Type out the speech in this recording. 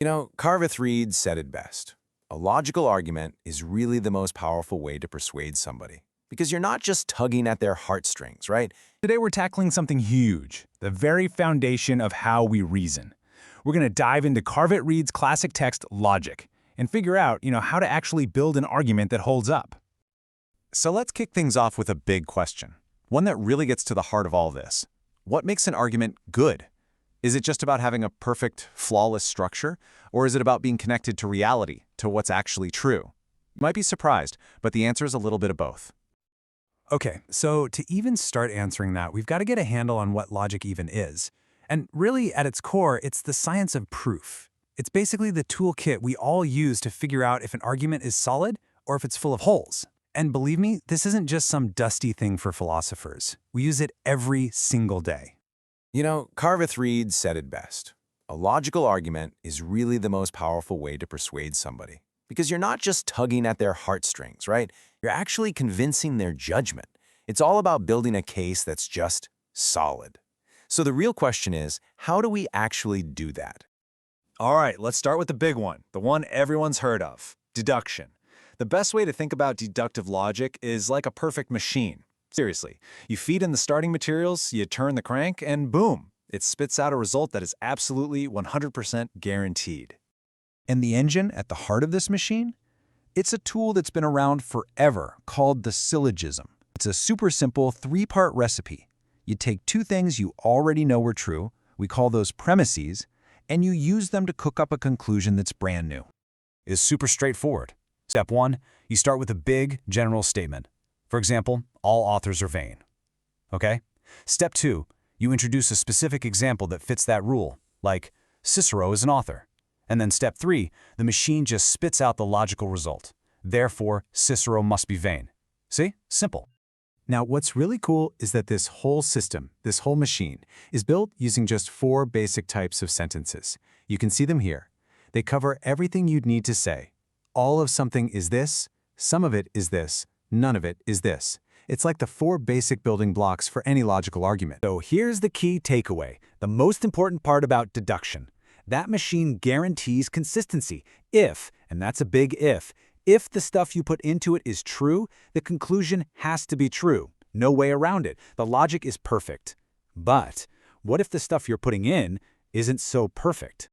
Carveth Reed said it best. A logical argument is really the most powerful way to persuade somebody. Because you're not just tugging at their heartstrings, right? Today we're tackling something huge, the very foundation of how we reason. We're going to dive into Carveth Reed's classic text, Logic, and figure out, how to actually build an argument that holds up. So let's kick things off with a big question, one that really gets to the heart of all this. What makes an argument good? Is it just about having a perfect, flawless structure, or is it about being connected to reality, to what's actually true? You might be surprised, but the answer is a little bit of both. Okay, so to even start answering that, we've got to get a handle on what logic even is. And really, at its core, it's the science of proof. It's basically the toolkit we all use to figure out if an argument is solid or if it's full of holes. And believe me, this isn't just some dusty thing for philosophers. We use it every single day. Carveth Reed said it best. A logical argument is really the most powerful way to persuade somebody. Because you're not just tugging at their heartstrings, right? You're actually convincing their judgment. It's all about building a case that's just solid. So the real question is, how do we actually do that? All right, let's start with the big one, the one everyone's heard of, deduction. The best way to think about deductive logic is like a perfect machine. Seriously, you feed in the starting materials, you turn the crank, and boom, it spits out a result that is absolutely 100% guaranteed. And the engine at the heart of this machine? It's a tool that's been around forever called the syllogism. It's a super simple three-part recipe. You take two things you already know are true, we call those premises, and you use them to cook up a conclusion that's brand new. It's super straightforward. Step 1, you start with a big, general statement. For example, all authors are vain. Okay? Step 2, you introduce a specific example that fits that rule, like Cicero is an author. And then step 3, the machine just spits out the logical result. Therefore, Cicero must be vain. See? Simple. Now, what's really cool is that this whole system, this whole machine, is built using just 4 basic types of sentences. You can see them here. They cover everything you'd need to say. All of something is this, some of it is this, none of it is this. It's like the 4 basic building blocks for any logical argument. So here's the key takeaway, the most important part about deduction. That machine guarantees consistency if, and that's a big if the stuff you put into it is true, the conclusion has to be true. No way around it. The logic is perfect. But what if the stuff you're putting in isn't so perfect?